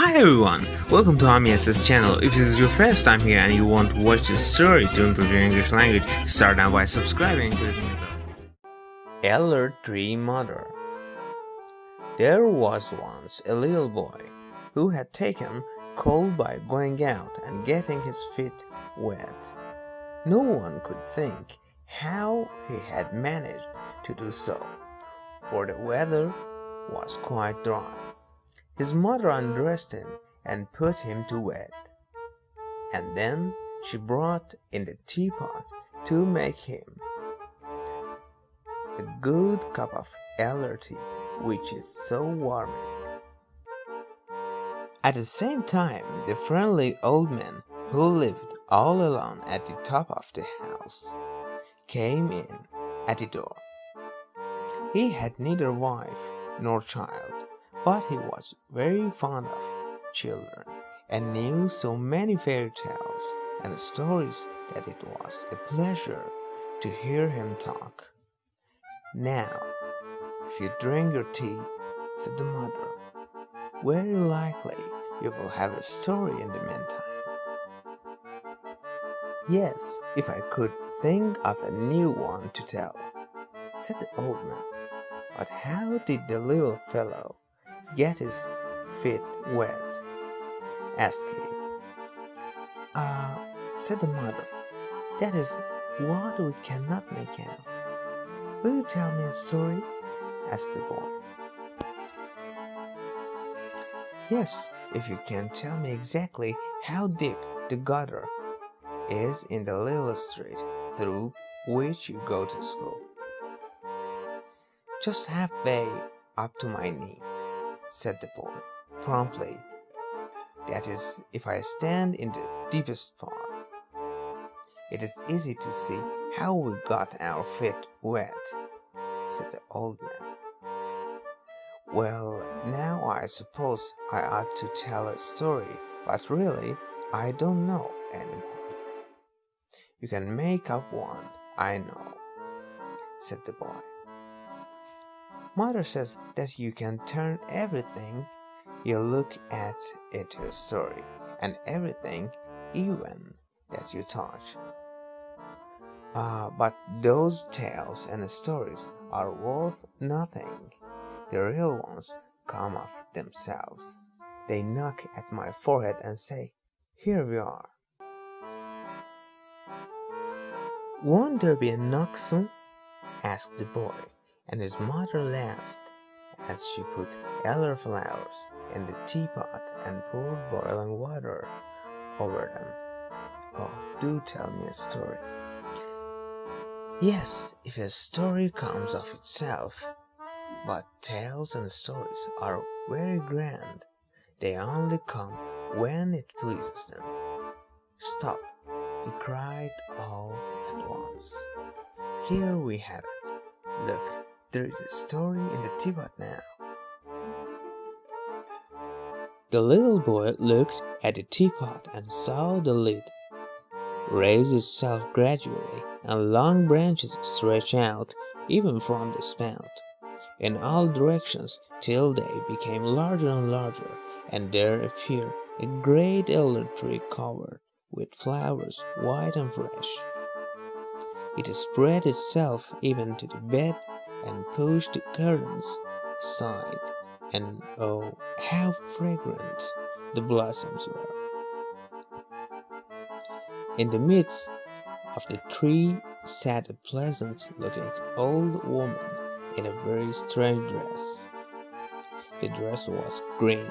Hi everyone, welcome to AmiS's channel. If this is your first time here and you want to watch this story to improve your English language, start now by subscribing to the Elder Tree Mother. There was once a little boy who had taken cold by going out and getting his feet wet. No one could think how he had managed to do so, for the weather was quite dry. His mother undressed him and put him to bed, and then she brought in the teapot to make him a good cup of elder tea, which is so warming. At the same time, the friendly old man who lived all alone at the top of the house came in at the door. He had neither wife nor child, but he was very fond of children and knew so many fairy tales and stories that it was a pleasure to hear him talk. "Now, if you drink your tea," said the mother, "very likely you will have a story in the meantime." "Yes, if I could think of a new one to tell," said the old man. "But how did the little fellow get his feet wet?" asked he. Said the mother, "that is what we cannot make out. Will you tell me a story?" asked the boy. "Yes, if you can tell me exactly how deep the gutter is in the little street through which you go to school." "Just halfway up to my knee," said the boy promptly. "That is, if I stand in the deepest part. It is easy to see how we got our feet wet," said the old man. "Well, now I suppose I ought to tell a story, but really I don't know anymore." "You can make up one, I know," said the boy. "Mother says that you can turn everything you look at into a story, and everything, even that you touch. But those tales and stories are worth nothing. The real ones come of themselves. They knock at my forehead and say, 'Here we are.'" "Won't there be a knock soon?" asked the boy, and his mother laughed as she put elderflowers in the teapot and poured boiling water over them. "Oh, do tell me a story." "Yes, if a story comes of itself. But tales and stories are very grand. They only come when it pleases them." "Stop," he cried all at once. "Here we have it. Look, there is a story in the teapot now." The little boy looked at the teapot and saw the lid raise itself gradually, and long branches stretch out even from the spout in all directions till they became larger and larger, and there appeared a great elder tree covered with flowers, white and fresh. It spread itself even to the bed and pushed the curtains aside, and oh, how fragrant the blossoms were. In the midst of the tree sat a pleasant-looking old woman in a very strange dress. The dress was green,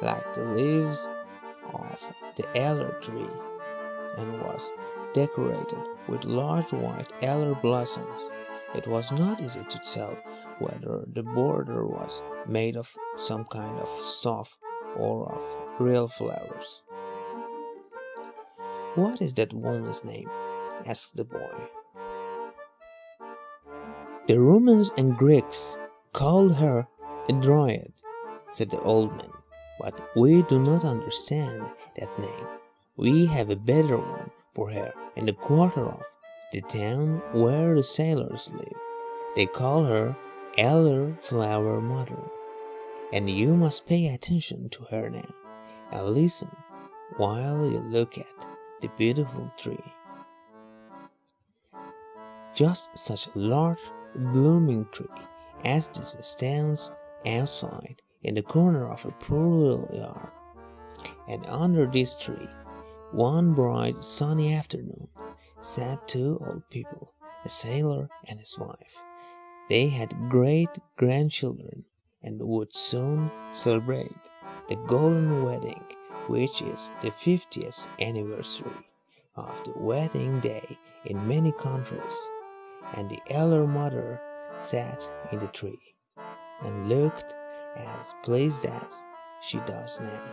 like the leaves of the elder tree, and was decorated with large white elder blossoms. It was not easy to tell whether the border was made of some kind of stuff or of real flowers. "What is that woman's name?" asked the boy. "The Romans and Greeks called her a dryad," said the old man, "but we do not understand that name. We have a better one for her in the quarter of the town where the sailors live. They call her Elder Flower Mother." and you must pay attention to her now, and listen while you look at the beautiful tree. Just such a large, blooming tree as this stands outside in the corner of a poor little yard. And under this tree, one bright sunny afternoon, sat two old people, a sailor and his wife. They had great grandchildren and would soon celebrate the golden wedding, which is the 50th anniversary of the wedding day in many countries. And the elder mother sat in the tree and looked as pleased as she does now.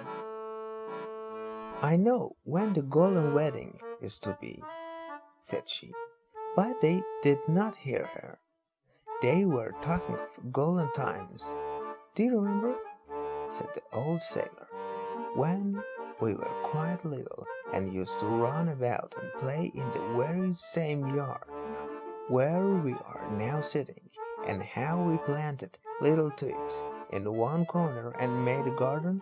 "I know when the golden wedding is to be," said she, but they did not hear her. They were talking of golden times. "Do you remember," said the old sailor, "when we were quite little and used to run about and play in the very same yard where we are now sitting, and how we planted little twigs in one corner and made a garden?"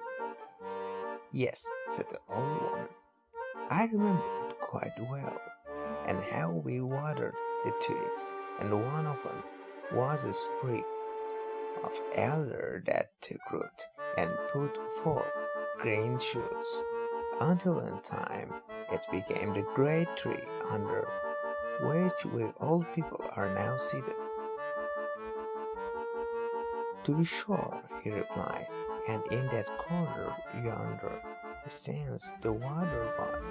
"Yes," said the old woman, "I remember it quite well, and how we watered the twigs, and one of them was a sprig of elder that took root and put forth green shoots, until in time it became the great tree under which we old people are now seated." "To be sure," he replied, "and in that corner yonder stands the water pot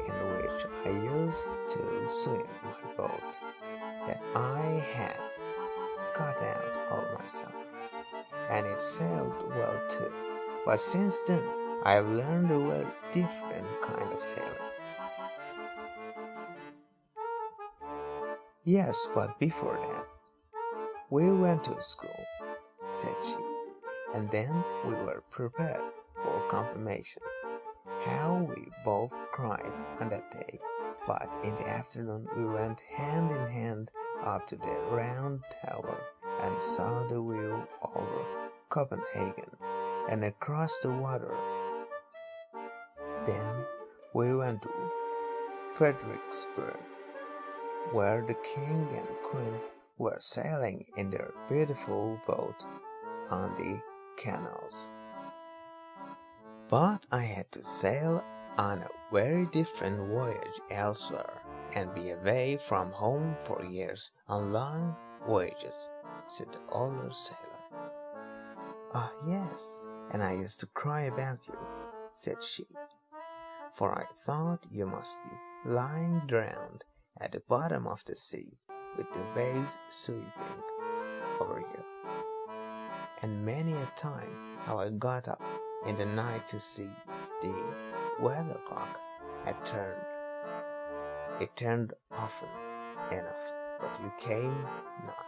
in which I used to swim my boat that I had cut out all myself, and it sailed well too, but since then I've learned a very different kind of sailing." "Yes, but before that, we went to school," said she, "and then we were prepared for confirmation. How we both cried on that day, but in the afternoon we went hand in hand up to the round tower and saw the view over Copenhagen and across the water. Then we went to Fredericksburg, where the king and queen were sailing in their beautiful boat on the canals. But I had to sail on a very different voyage elsewhere, and be away from home for years on long voyages," said the older sailor. "Ah, yes, and I used to cry about you," said she, "for I thought you must be lying drowned at the bottom of the sea with the waves sweeping over you. And many a time have I got up in the night to see if the weathercock had turned. It turned often enough, but you came not.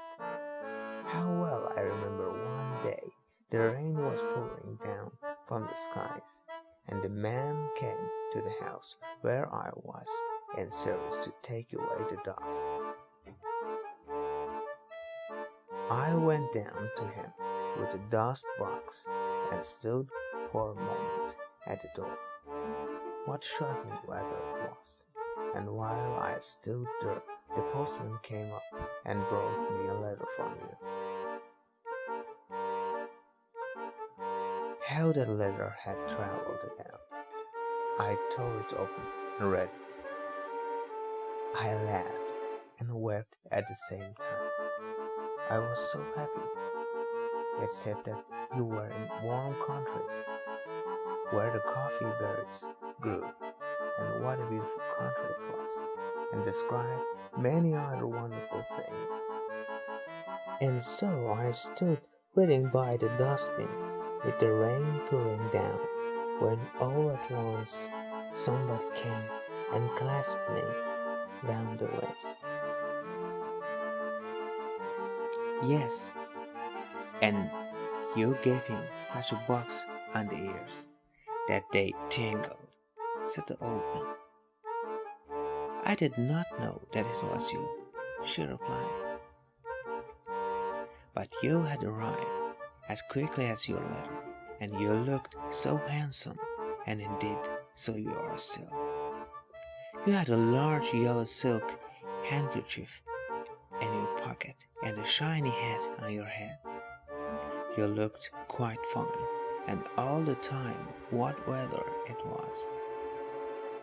How well I remember one day the rain was pouring down from the skies, and the man came to the house where I was in service to take away the dust. I went down to him with the dust box and stood for a moment at the door. What shocking weather it was! And while I stood there, the postman came up and brought me a letter from you. How that letter had traveled about! I tore it open and read it. I laughed and wept at the same time. I was so happy. It said that you were in warm countries, where the coffee berries grew, and what a beautiful country it was, and described many other wonderful things. And so I stood reading by the dustbin with the rain pouring down, when all at once somebody came and clasped me round the waist. Yes, and you gave him such a box on the ears that they tingled, said the old man. I did not know that it was you, she replied. But you had arrived as quickly as your letter, and you looked so handsome, and indeed so you are still. You had a large yellow silk handkerchief in your pocket and a shiny hat on your head. You looked quite fine, and all the time what weather it was,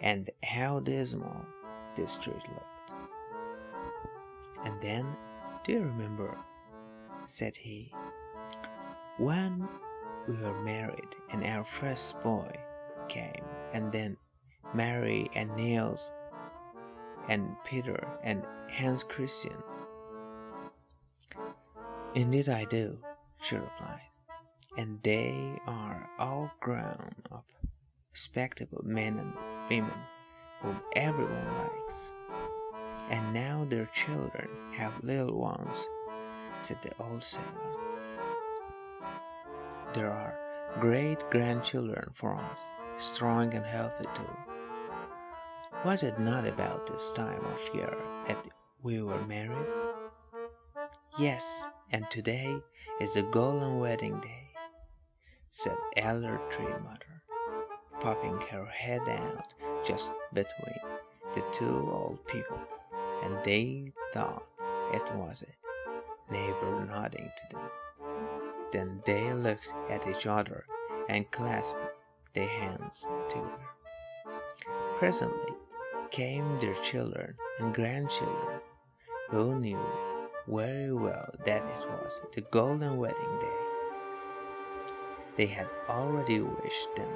and how dismal the street looked. And then, do you remember, said he, when we were married and our first boy came, and then Mary and Niels and Peter and Hans Christian? Indeed I do, she replied, and they are all grown up, respectable men and women whom everyone likes. And now their children have little ones, said the old sailor. There are great-grandchildren for us, strong and healthy too. Was it not about this time of year that we were married? Yes, and today is the golden wedding day, said elder tree mother, popping her head out just between the two old people, and they thought it was a neighbor nodding to them. Then they looked at each other and clasped their hands together. Presently came their children and grandchildren, who knew very well that it was the golden wedding day. They had already wished them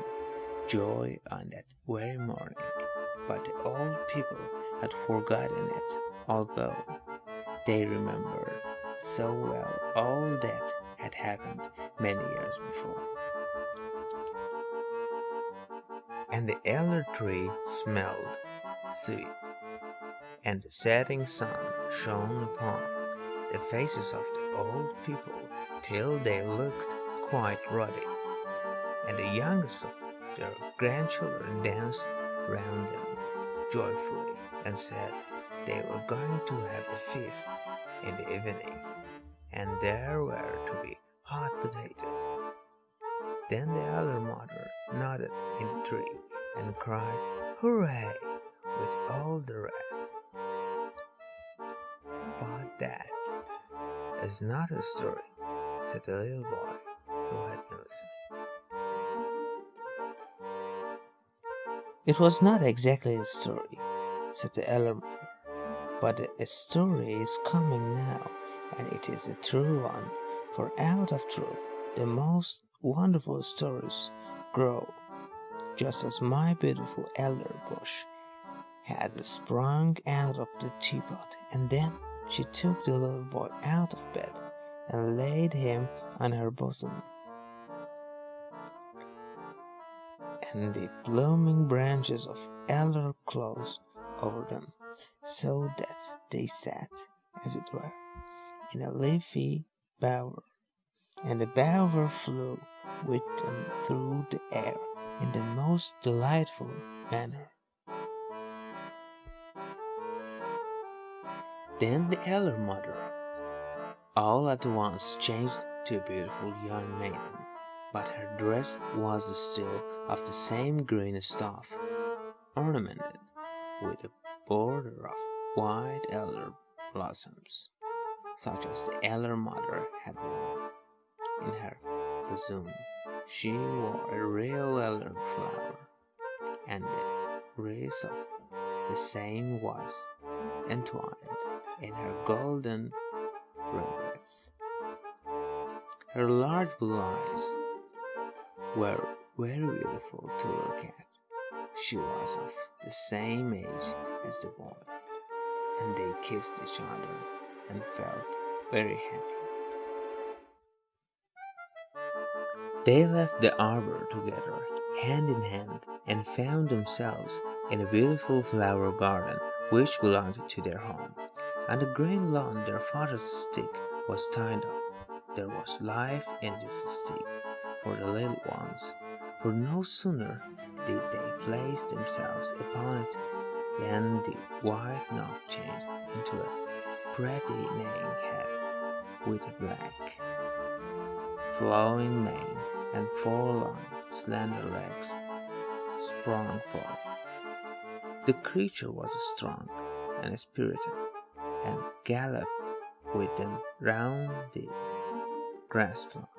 joy on that very morning, but the old people had forgotten it, although they remembered so well all that had happened many years before. And the elder tree smelled sweet, and the setting sun shone upon the faces of the old people till they looked quite ruddy, and the youngest of their grandchildren danced round them joyfully and said they were going to have a feast in the evening, and there were to be hot potatoes. Then the elder mother nodded in the tree and cried, "Hooray!" with all the rest. But that is not a story, said the little boy who had been listening. It was not exactly a story, said the elder mother, but a story is coming now, and it is a true one, for out of truth the most wonderful stories grow, just as my beautiful elder bush has sprung out of the teapot. And then she took the little boy out of bed and laid him on her bosom, and the blooming branches of elder closed over them, so that they sat, as it were, in a leafy bower, and the bower flew with them through the air in the most delightful manner. Then the elder mother all at once changed to a beautiful young maiden, but her dress was still of the same green stuff, ornamented with a border of white elder blossoms, such as the elder mother had worn. In her bosom she wore a real elder flower, and the wreath of the same was entwined in her golden ringlets. Her large blue eyes were very beautiful to look at. She was of the same age as the boy, and they kissed each other and felt very happy. They left the arbor together, hand in hand, and found themselves in a beautiful flower garden which belonged to their home. On the green lawn their father's stick was tied up. There was life in this stick for the little ones, for no sooner did they place themselves upon it than the white knob changed into a pretty neighing head with a black flowing mane and 4 long, slender legs sprang forth. The creature was strong and spirited, and galloped with them round the grass plot.